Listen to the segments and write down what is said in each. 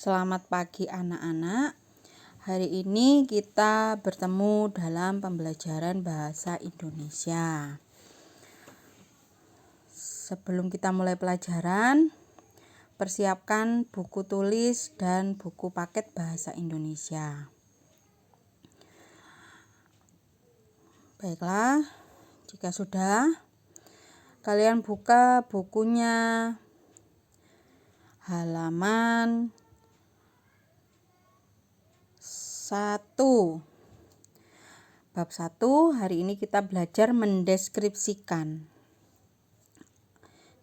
Selamat pagi anak-anak. Hari ini kita bertemu dalam pembelajaran bahasa Indonesia. Sebelum kita mulai pelajaran, persiapkan buku tulis dan buku paket bahasa Indonesia. Baiklah, jika sudah, kalian buka bukunya halaman 1. Bab 1, hari ini kita belajar mendeskripsikan.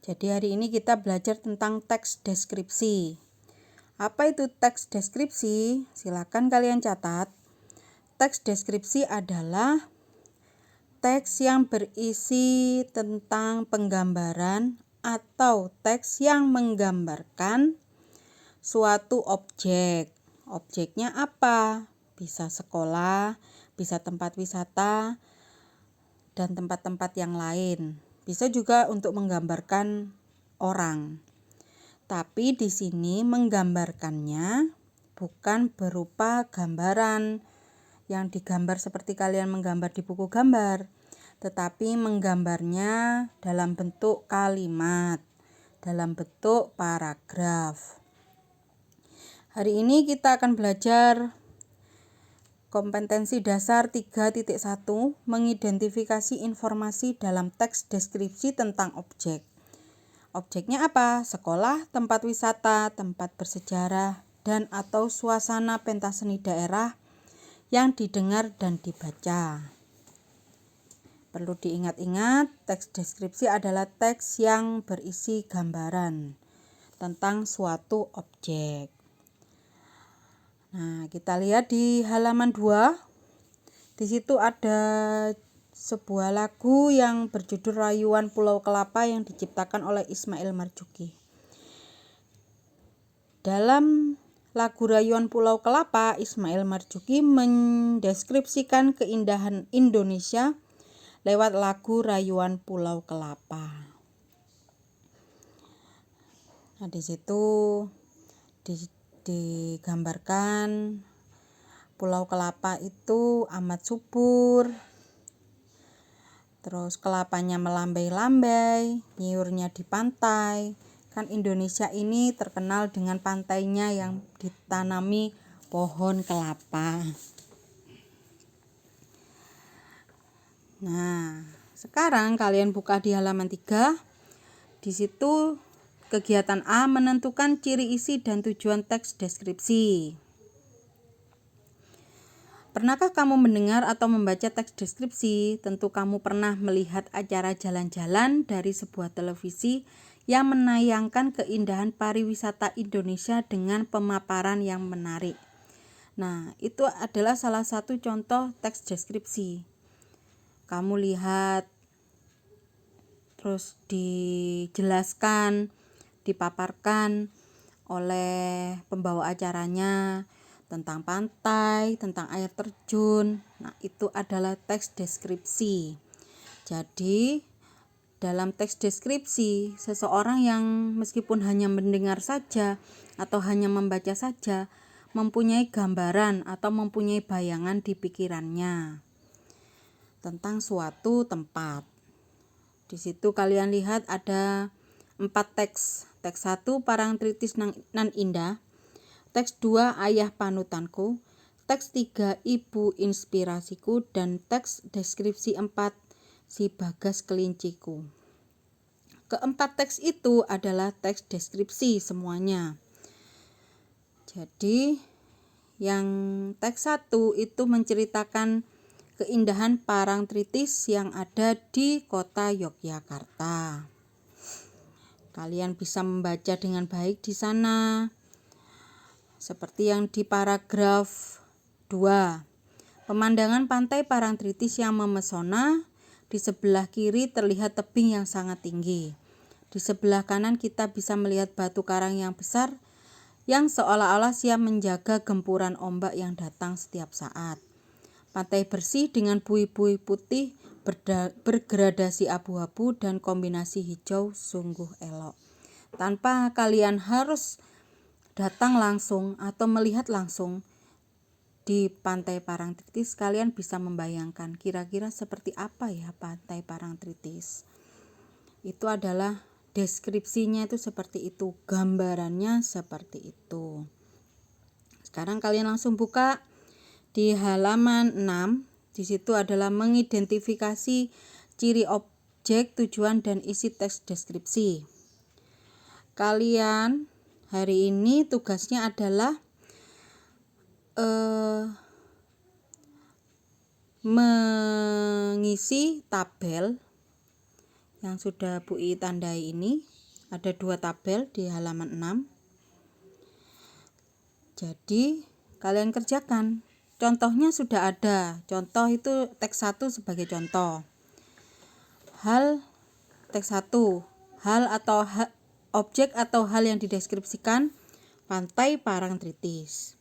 Jadi hari ini kita belajar tentang teks deskripsi. Apa itu teks deskripsi? Silakan kalian catat. Teks deskripsi adalah teks yang berisi tentang penggambaran atau teks yang menggambarkan suatu objek. Objeknya apa? Bisa sekolah, bisa tempat wisata, dan tempat-tempat yang lain. Bisa juga untuk menggambarkan orang. Tapi di sini menggambarkannya bukan berupa gambaran yang digambar seperti kalian menggambar di buku gambar, tetapi menggambarnya dalam bentuk kalimat, dalam bentuk paragraf. Hari ini kita akan belajar kompetensi dasar 3.1, mengidentifikasi informasi dalam teks deskripsi tentang objek. Objeknya apa? Sekolah, tempat wisata, tempat bersejarah, dan atau suasana pentas seni daerah yang didengar dan dibaca. Perlu diingat-ingat, teks deskripsi adalah teks yang berisi gambaran tentang suatu objek. Nah, kita lihat di halaman 2. Di situ ada sebuah lagu yang berjudul Rayuan Pulau Kelapa yang diciptakan oleh Ismail Marzuki. Dalam lagu Rayuan Pulau Kelapa, Ismail Marzuki mendeskripsikan keindahan Indonesia lewat lagu Rayuan Pulau Kelapa. Nah, di situ digambarkan Pulau Kelapa itu amat subur, terus kelapanya melambai-lambai, nyiurnya di pantai. Kan Indonesia ini terkenal dengan pantainya yang ditanami pohon kelapa. Nah, sekarang kalian buka di halaman 3. Di situ kegiatan A menentukan ciri isi dan tujuan teks deskripsi. Pernahkah kamu mendengar atau membaca teks deskripsi? Tentu kamu pernah melihat acara jalan-jalan dari sebuah televisi yang menayangkan keindahan pariwisata Indonesia dengan pemaparan yang menarik. Nah, itu adalah salah satu contoh teks deskripsi. Kamu lihat, terus dijelaskan, dipaparkan oleh pembawa acaranya tentang pantai, tentang air terjun. Nah, itu adalah teks deskripsi. Jadi, dalam teks deskripsi, seseorang yang meskipun hanya mendengar saja atau hanya membaca saja, mempunyai gambaran atau mempunyai bayangan di pikirannya tentang suatu tempat. Di situ kalian lihat ada 4 teks. Teks 1, Parangtritis nan indah. Teks 2, Ayah panutanku. Teks 3, Ibu inspirasiku. Dan teks deskripsi 4, Si Bagas kelinciku. Keempat teks itu adalah teks deskripsi semuanya. Jadi yang teks 1 itu menceritakan keindahan Parangtritis yang ada di kota Yogyakarta. Kalian bisa membaca dengan baik di sana. Seperti yang di paragraf 2. Pemandangan pantai Parangtritis yang memesona. Di sebelah kiri terlihat tebing yang sangat tinggi. Di sebelah kanan kita bisa melihat batu karang yang besar yang seolah-olah siap menjaga gempuran ombak yang datang setiap saat. Pantai bersih dengan buih-buih putih bergradasi abu-abu dan kombinasi hijau sungguh elok. Tanpa kalian harus datang langsung atau melihat langsung di Pantai Parangtritis, kalian bisa membayangkan kira-kira seperti apa ya Pantai Parangtritis. Itu adalah deskripsinya, itu seperti itu, gambarannya seperti itu. Sekarang kalian langsung buka di halaman 6. Di situ adalah mengidentifikasi ciri objek, tujuan, dan isi teks deskripsi. Kalian hari ini tugasnya adalah mengisi tabel yang sudah Bu I tandai ini. Ada 2 tabel di halaman 6. Jadi kalian kerjakan. Contohnya sudah ada. Contoh itu teks 1 sebagai contoh. Teks 1. Hal atau objek atau hal yang dideskripsikan Pantai Parangtritis.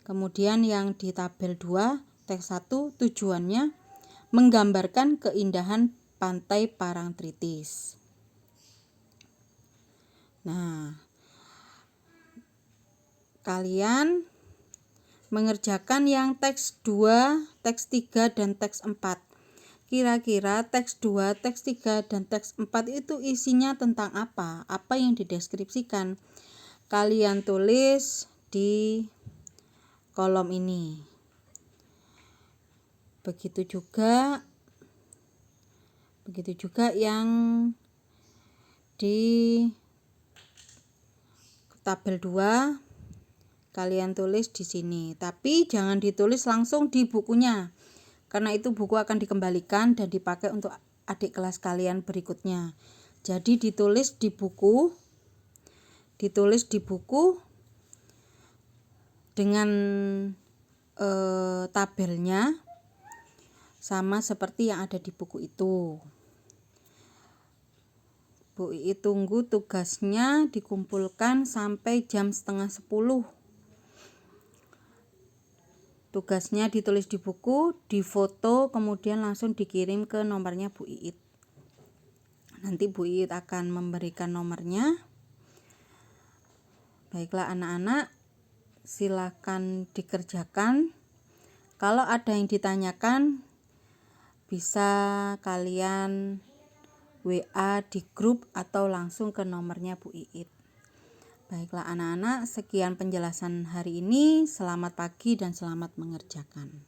Kemudian yang di tabel 2, teks 1, tujuannya menggambarkan keindahan Pantai Parangtritis. Nah, kalian mengerjakan yang teks 2, teks 3, dan teks 4. Kira-kira teks 2, teks 3, dan teks 4 itu isinya tentang apa? Apa yang dideskripsikan? Kalian tulis di kolom ini. Begitu juga yang di tabel 2 kalian tulis di sini, tapi jangan ditulis langsung di bukunya, karena itu buku akan dikembalikan dan dipakai untuk adik kelas kalian berikutnya. Jadi ditulis di buku dengan tabelnya sama seperti yang ada di buku itu. Bu I tunggu tugasnya dikumpulkan sampai jam 9:30. Tugasnya ditulis di buku, difoto, kemudian langsung dikirim ke nomornya Bu Iit. Nanti Bu Iit akan memberikan nomornya. Baiklah anak-anak, silakan dikerjakan. Kalau ada yang ditanyakan, bisa kalian WA di grup atau langsung ke nomornya Bu Iit. Baiklah anak-anak, sekian penjelasan hari ini. Selamat pagi dan selamat mengerjakan.